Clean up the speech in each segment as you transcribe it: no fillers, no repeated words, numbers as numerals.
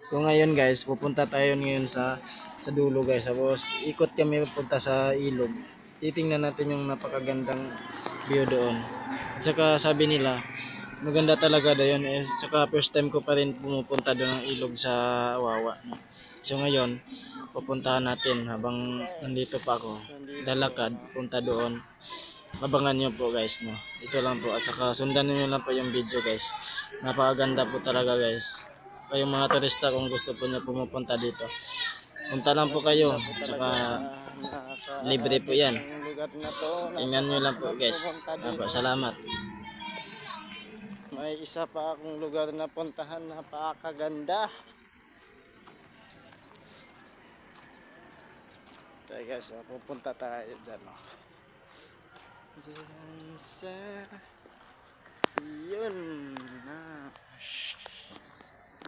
So ngayon guys, pupunta tayo ngayon sa dulo guys. Tapos ikot kami pupunta sa ilog. Titingnan natin yung napakagandang view doon. At saka sabi nila, maganda talaga daw yun. Saka first time ko pa rin pumupunta doon ng ilog sa Wawa. No? So ngayon, pupuntahan natin habang nandito pa ako. Lalakad, punta doon. Abangan nyo po guys. No? Ito lang po. At saka sundan nyo lang po yung video guys. Napakaganda po talaga guys. Kayong mga turista kung gusto po nyo pumupunta dito. Punta lang po kayo. Tsaka libre po yan. Tingnan nyo lang po guys. Salamat. May isa pa akong lugar na puntahan na napakaganda. Tayo guys, pupunta tayo dyan. Dyan sa yun na.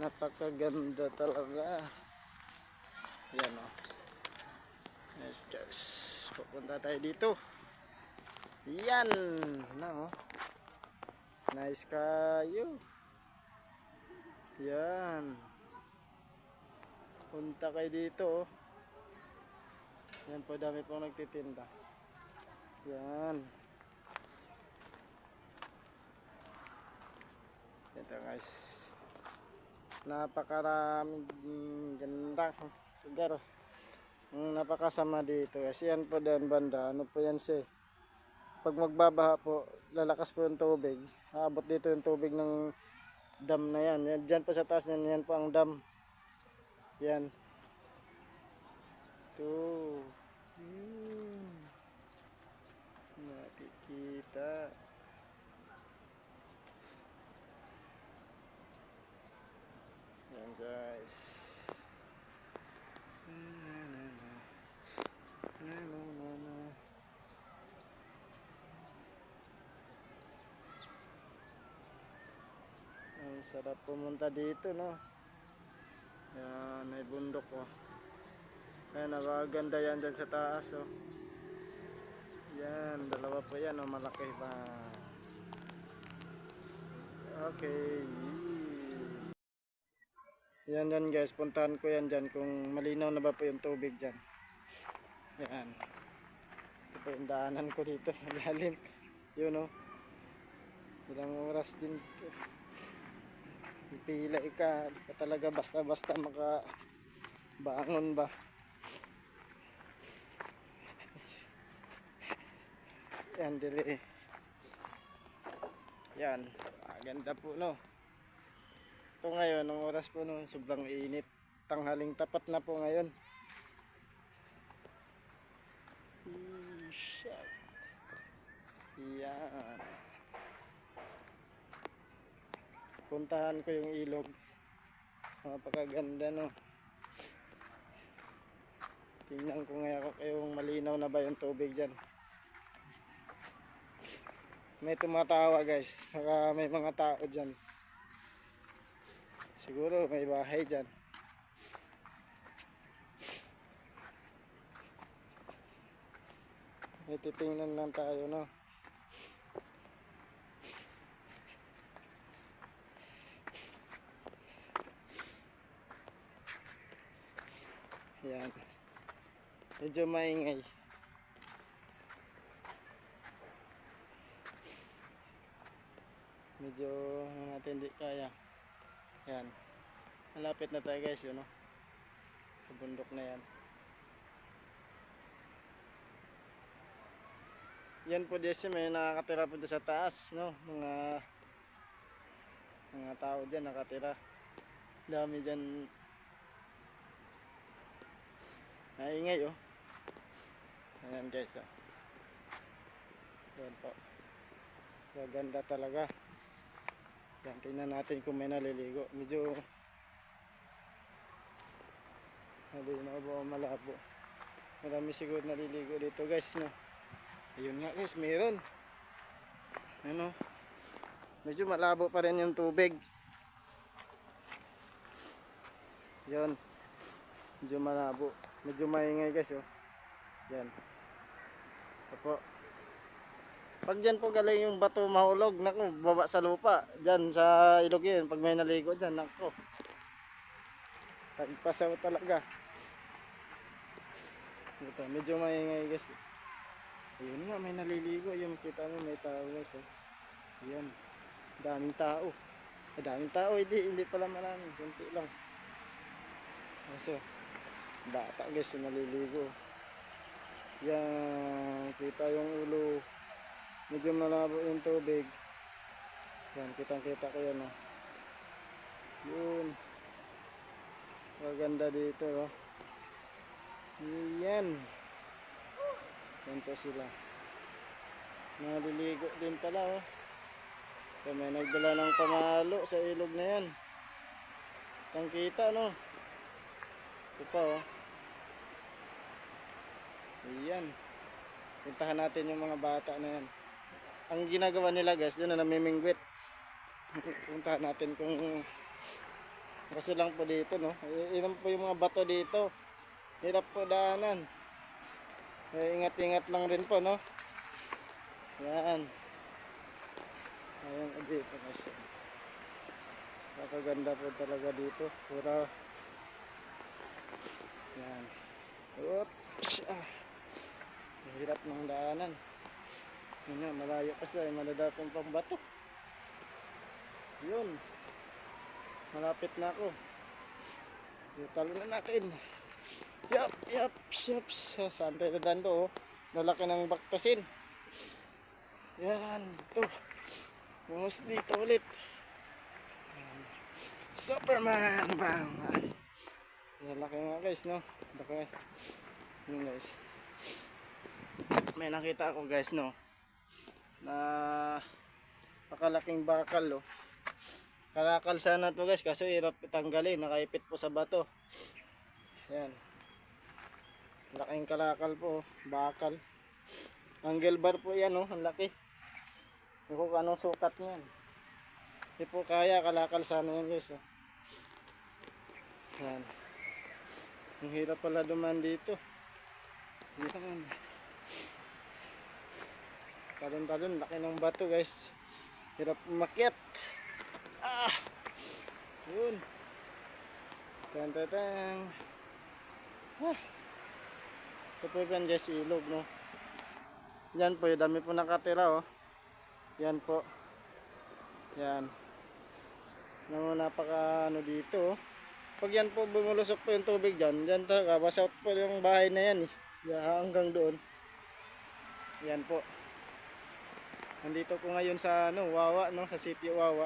Napakaganda talaga. Yan o. Yes guys, pupunta tayo dito. Yan na o. Nice kayo. Yan. Punta kayo dito o. Yan po, dami pong nagtitinda. Yan. Ito guys. Napakaraming gandang lugar. Napakasama dito kasi yan po dyan banda. Ano po yan siya? Pag magbabaha po, lalakas po yung tubig. Aabot dito yung tubig ng dam na yan. Diyan po sa taas yan, yan po ang dam. Yan. Ito. Nakikita. Yan guys. Ang sarap pumunta dito, no? Yan, may bundok, oh. Ayan, napakaganda yan dyan sa taas, oh. Yan, dalawa po yan, oh, malaki pa. Okay. Yan yan guys, puntahan ko yan dyan kung malinaw na ba po yung tubig dyan. Yan. Ito po yung daanan ko dito, malalim. Yun, oh. Ilang oras din ito. Pila ka talaga basta-basta makabangon ba. Yan dili. Yan, ganda po no. Ito ngayon, ang oras po no, sobrang init. Tanghaling tapat na po ngayon. Yan. Puntahan ko yung ilog. Napakaganda no. Tingnan ko nga ako kayong malinaw na ba yung tubig dyan. May tumatawa guys. Baka may mga tao dyan. Siguro may bahay dyan. May titingnan lang tayo no. Yan. Medyo maingay. Medyo natin di kaya. Yan. Malapit na tayo guys yun no. Sa bundok na yan. Yan po desi may nakakatira po sa taas no. Mga tao dyan nakatira. Dami dyan. Naingay oh. Ayan guys oh. Yan po. Gaganda talaga. Yan, tingnan natin kung may naliligo. Medyo malinaw ba o malabo. Marami siguro naliligo dito guys no. Ayun nga guys, meron. Ano? Medyo malabo pa rin yung tubig. Yan. Medyo malabo. Medyo maingay guys oh. Yan. Opo. Pag dyan po galing yung bato mahulog, naku, baba sa lupa. Dyan sa ilog yun, pag may naligo dyan, naku. Tagpasaw talaga. Ito, medyo maingay guys. Ayun nga, may naliligo. Yung kita mo, may tao guys. Oh. Ayan. Daming tao. Daming tao. Hindi pala marami. Kunti lang. So, bata guys, yung naliligo. Yan. Kita yung ulo. Medyo malabo yung tubig. Yan, kitang-kita ko yan. Oh. Yun. Maganda dito. Oh. Yan. Yan po sila. Naliligo din pala. Oh. So, may nagdala ng pamalo sa ilog na yan. Kitang-kita, no? Ito pa, oh. Ayan. Puntahan natin yung mga bata na yan. Ang ginagawa nila guys, yun na namimingwit. Puntahan natin kung kaso lang po dito, no? Ilan po yung mga bato dito. Hirap po daanan. Ingat-ingat lang rin po, no? Yan. Ayan, dito guys. Napakaganda po talaga dito. Pura. Yan. Oops. Hirap ng daanan. Yun nga, malayo pa sila. Maladapong pang bato. Yun. Malapit na ako. Talo na natin. Yup. Saan tayo dadaan to? Oh. Lalaki ng baktasin. Yan. Ito. Bumos dito ulit. Superman. Bang. Lalaki nga guys, no? Laki. Yun guys. May nakita ako guys, no? Na pakalaking bakal, oh. Kalakal sana to guys, kaso hirap tanggalin, nakaipit po sa bato. Yan. Laking kalakal po, oh. Bakal. Angle bar po yan, oh. Ang laki. Hindi ko anong sukat niyan. Hindi po kaya, kalakal sana yan guys, oh. Yan. Ang hirap pala duman dito. Yan. Talon-talon, laki ng bato guys. Hirap umakyat. Yun. Tan-tan-tan. Ito po yan guys, ilog, no? Yan po, dami po nakatira, oh. Yan po. Yan. Napaka ano dito, oh. Pag yan po bumulusok po yung tubig dyan, dyan talaga, basa po yung bahay na yan, eh. Hanggang doon. Yan po. Nandito ko ngayon sa ano, Wawa, no? Sa City Wawa.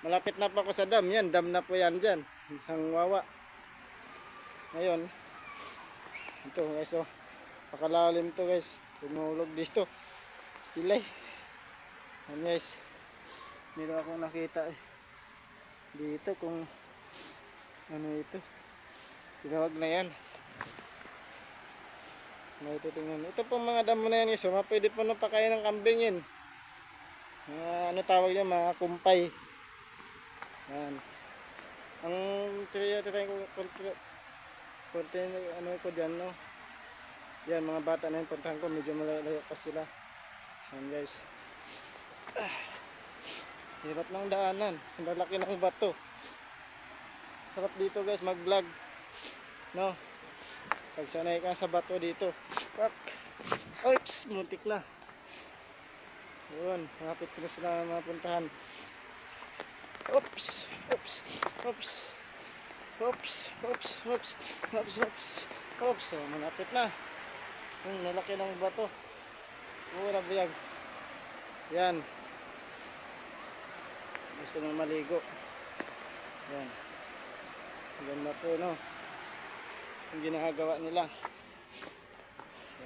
Malapit na pa ako sa dam. Yan, dam na po yan dyan. Isang Wawa. Ngayon, ito guys, oh. Pakalalim to guys. Tumulog dito. Pilay. Yan guys. Meron akong nakita, eh. Dito kung ano ito. Tinawag na yan. Ito pong mga damo na yan guys. Pwede po na pakain ng kambing yun. Ano tawag yun? Mga kumpay. Yan. Ang tirayin ko ano ko dyan, no? Yan, mga bata na yun. Puntahan ko. Medyo malayo pa sila. Yan guys. Hirap ng daanan. Ang lalaki ng bato. Sarap dito guys mag vlog, no? Pag sanay ka sa bato dito. Oops, muntik na. Yun, malapit ko na sila mapuntahan. Oops. So, malapit na. Nalaki ng bato. Nabiyag. Yan. Gusto nang maligo. Yan. Ganda po, no? Yung ginagawa nila.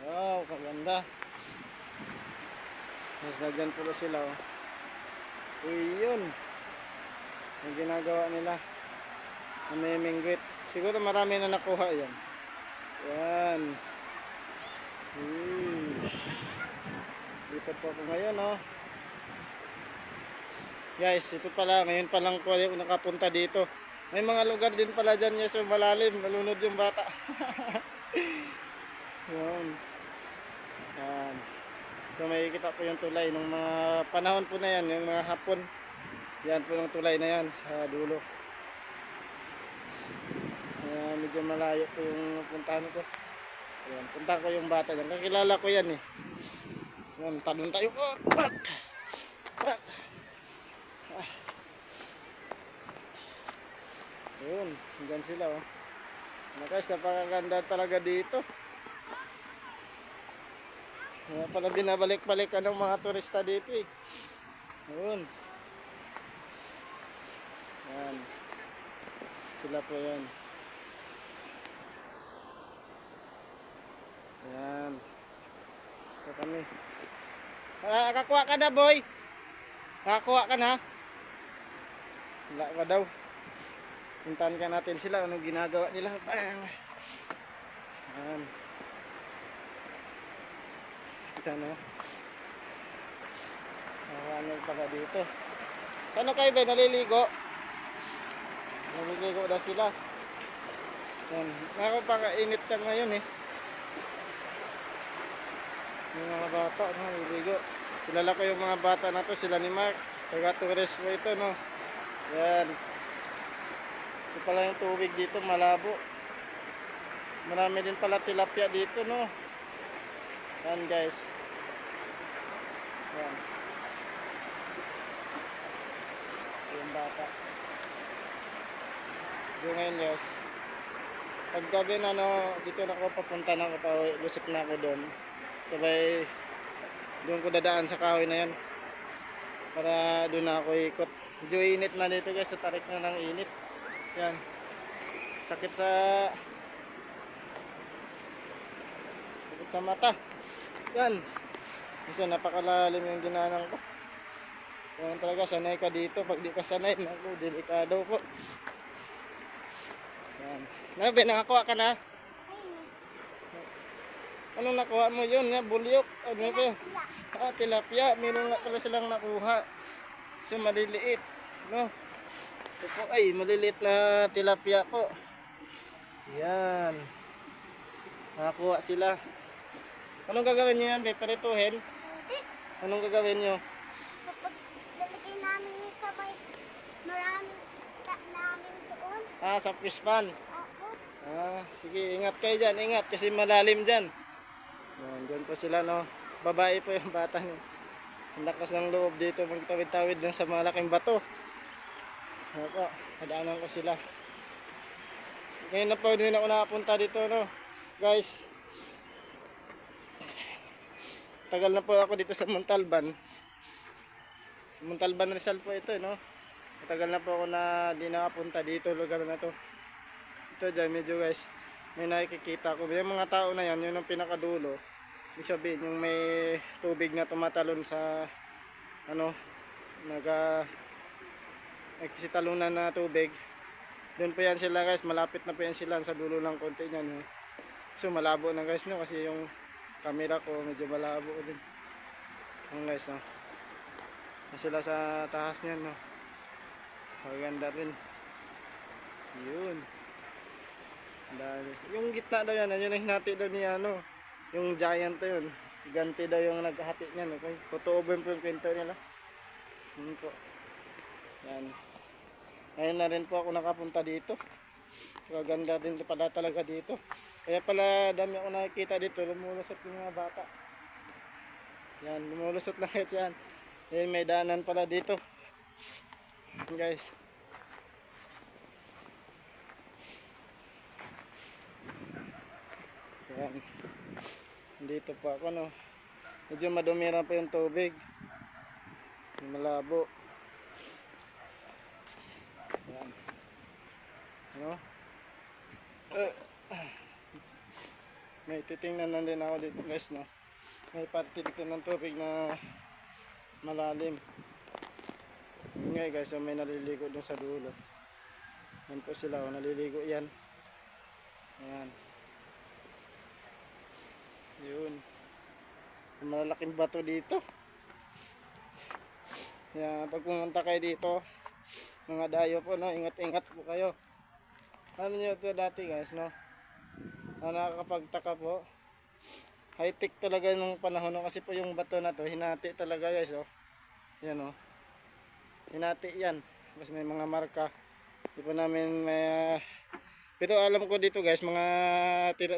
Wow, kaganda. Mas nagyan po sila, oh. Yun. Yung ginagawa nila. Namimingwit. Siguro marami na nakuha yan. Yan. Dito po ako ngayon, oh. Guys, ito pala. Ngayon pa lang ko nakapunta dito. May mga lugar din pala dyan yes, so malalim, nalunod yung bata. Yan. Yan. So may kita po yung tulay ng mga panahon po na yan, yung mga hapon. Yan po yung tulay na yan sa dulo. medyo malayo po yung puntahan ko. Ayan, punta ko yung bata dyan. Kakilala ko yan eh. Ayan, talon tayo. Oh, pak! Pak! Ayun, hanggang sila oh. Ano guys, napakaganda talaga dito. Kaya pala binabalik-balik ng mga turista dito eh. Ayun. Ayan. Sila po yan. Ayan. Ito kami. Kakuha ka na boy. Kakuha ka na. Wala ka daw. Puntahan ka natin sila. Anong ginagawa nila. Bang. Ayan. Kita no. Ano pala dito. Ano kayo ba? Naliligo? Naliligo na sila. Yan. Nakapakainit ka ngayon eh. Yung mga bata, no, naliligo. Kilala ko yung mga bata na to, sila ni Mark. Taga-tourist mo ito, no. Yan. Ito pala yung tubig dito, malabo. Marami din pala tilapia dito, no. Yan guys. Yan. Yung bata. Yung ngayon guys. Paggabi na dito na ako papunta na ako pa lusot na ako doon. Sabay doon ko dadaan sa kahoy na yan. Para doon na ako ikot. Medyo init na dito guys. Sa tarik na ng init. Yan. Sakit sa mata. Yan. Kasi napakalalim yung ginanang ko. Yan talaga sanay ka dito. Pag di ka sanay, naku, delikado po. Yan. Nabe, nakakuha ka na? Anong nakuha mo yun? Bulyok? Ano ito? Tilapia. Meron nga pala silang nakuha. So maliliit. No? Ito po ay maliliit na tilapia po. Yan. Nakakuha sila. Anong gagawin nyo yan? Peperituhin? Anong gagawin nyo? Kapag lalagay namin yung sabay, maraming isda namin doon. Sa fish pan. Oo. Sige, ingat kayo dyan. Ingat kasi malalim dyan. Yan, dyan po sila, no. Babae po yung bata niya. Ang lakas ng loob dito. Magtawid-tawid dun sa malaking bato. Opo, nadaanan ko sila. Ngayon na po din ako nakapunta dito, no. Guys, tagal na po ako dito sa Montalban. Montalban Rizal po ito, no. Tagal na po ako na di nakapunta dito, lugar na to. Ito dyan, medyo guys, may nakikita ko. Yung mga tao na yan, yun ang pinakadulo. Ibig sabihin, yung may tubig na tumatalon sa, nagsitalunan na tubig. Doon po yan sila guys, malapit na po yan sila sa dulo ng konti niyan. No? So malabo na guys, no, kasi yung camera ko medyo malabo din. Ang guys, no. Sila sa taas niyan, no. Maganda rin. Yun. Dahil yung gitna daw yan, yun ang hinati daw niya, yung giant yun. Ganti daw yung naghati niyan, okay. Totoo ba yung kwento nila? Yun po. Yan. Ngayon na rin po ako nakapunta dito. Maganda din pala talaga dito. Kaya pala dami ako nakikita dito, lumulusot yung mga bata. Yan, lumulusot na kahit saan. Yan, may daanan pala dito. Yan guys. Yan. Dito pa ako, no. Medyo madumira pa yung tubig. Malabo. Yan. No? May titingnan na din ako dito guys, no. May parte dito ng tubig na malalim. Ngayon guys, so may naliligo dun sa dulo. Yan po sila, naliligo yan. Ayan. Yun. Malalaking bato dito. Yan, pag pumunta kayo dito, mga dayo po, no, ingat-ingat po kayo. Ano nyo ito dati guys, no? Nakakapagtaka po. High-tech talaga nung panahon, no? Kasi po yung bato na to, hinati talaga guys, oh. Yan, oh. Hinati yan. Kasi may mga marka. Di po namin may Pero alam ko dito guys, mga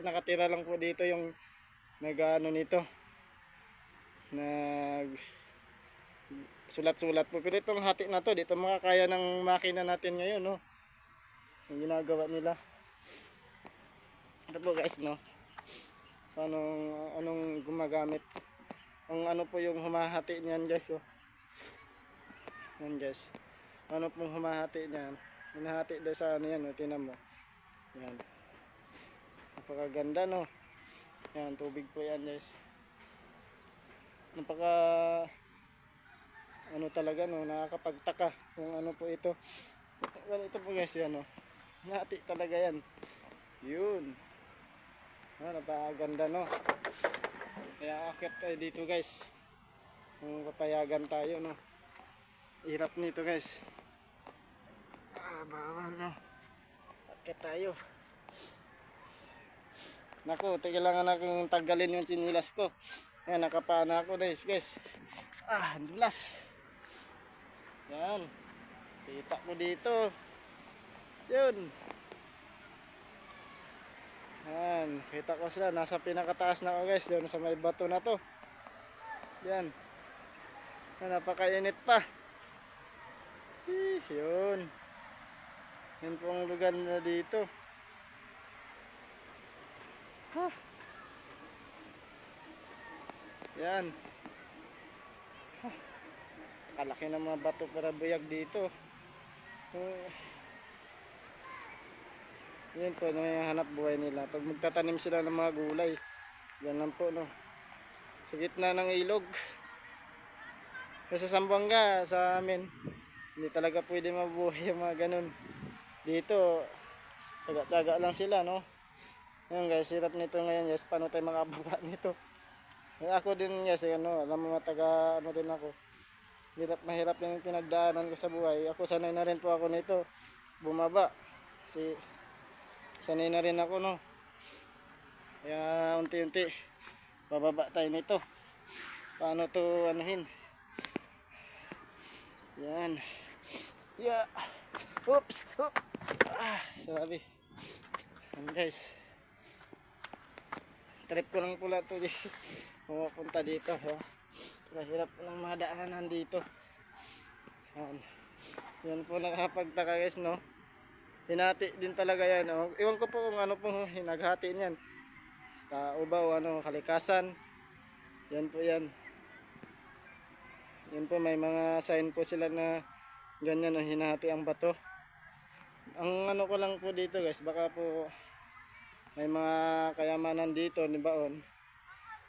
nakatira lang po dito yung nag-ano nito. Nag sulat-sulat po. Pero itong hati na to, dito makakaya ng makina natin ngayon, no. Yung ginagawa nila. Ito po guys, no. Paano, anong gumagamit. Ang ano po yung humahati niyan guys, oh. Yan guys. Ano pong humahati niyan. Hinahati daw sa ano yan, oh. Tinan mo. Yan. Napakaganda, no. Yan, tubig po yan guys. Napaka ano talaga, no, nakakapagtaka kung ano po ito. Ito po guys, yan, no. Hinahati talaga yan. Yun. Napakaganda, no. Kaya akit tayo dito guys. Kung papayagan tayo, no. Hirap nito guys. Bawal, no. Akit tayo. Naku, kailangan akong tanggalin yung sinilas ko. Ayan, nakapana ako guys. Ang dulas. Yan. Kita ko dito. Yun. Yan. Kita ko sila. Nasa pinakataas na ako guys. Doon sa may bato na to. Yan. Napakainit pa. Yun. Yun pong lugar na dito. Yan. Kalaki ng mga bato para buyag dito. Yan po yung hanap buhay nila. Pag magtatanim sila ng mga gulay. Yan lang po, no. Sa gitna ng ilog. Sa Zamboanga, sa amin, hindi talaga pwede mabuhay yung mga ganun. Dito, tsaga-tsaga lang sila, no. Yan guys, hirap nito ngayon guys. Paano tayo makabuka nito? Ako din guys, ano, alam mo taga ano din ako. Hirap na hirap yung pinagdaanan ko sa buhay. Ako sanay na rin po ako nito. Bumaba. Kasi sanay na rin ako, no. Kaya unti-unti bababa tayo nito. Paano to anuhin? Yan. Yeah. Oops. Sorry. Yan guys. Trip ko lang pula to guys. Pumunta dito. Mahirap po ng mga daanan dito. Yan po nakapagtaka guys, no. Hinati din talaga yan, no. Iwan ko po kung ano pong hinaghati niyan. Ubaw, ano, kalikasan. Yan po yan. Yan po, may mga sign po sila na ganyan, no, hinahati ang bato. Ang ano ko lang po dito guys, baka po may mga kayamanan dito ni Baon.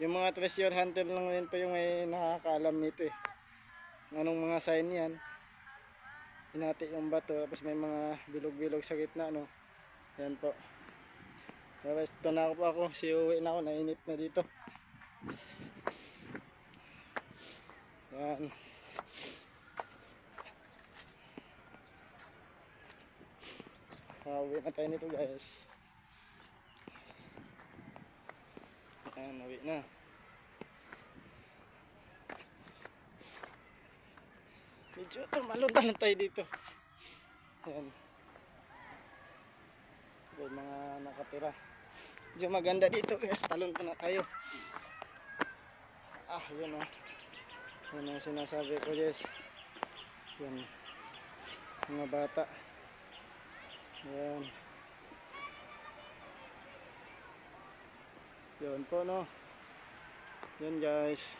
Yung mga treasure hunter lang rin po yung may nakakaalam nito eh. Anong mga sign yan. Hinati yung bato, tapos may mga bilog-bilog sa gitna, no. Yan po. Tapos ito na ako, siuwi na ako, nainit na dito. Yan. Uwi na tayo nito guys. Yan, uwi na. Medyo malutan na tayo dito. Yan. May mga nakatira. Medyo maganda dito guys. Talon pa na tayo. Yun o. Yan ang sinasabi ko guys. Yan. Mga bata. Yan. Yun po, no. Yan guys.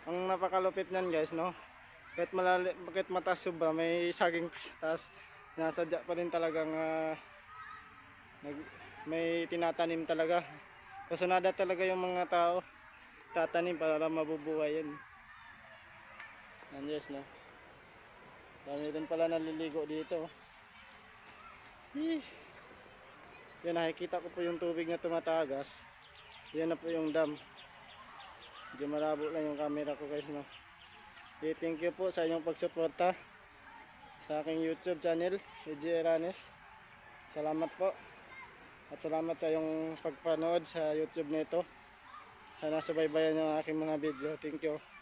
Ang napakalupit nan guys, no. Kahit mataas sobra, may saging taas. Nasadya pa rin talagang may tinatanim talaga. Kasunada talaga yung mga tao. Tatanim para mabubuhay yan. Yan guys, no. Dami din pala naliligo dito. Yan, nakikita ko po yung tubig na tumatagas. Yan na po yung dam. Medyo malabo lang yung camera ko guys, no. Thank you po sa inyong pagsuporta sa aking YouTube channel, EJ Eranes. Salamat po. At salamat sa iyong pagpanood sa YouTube nito. Sana subaybayan yung aking mga video. Thank you.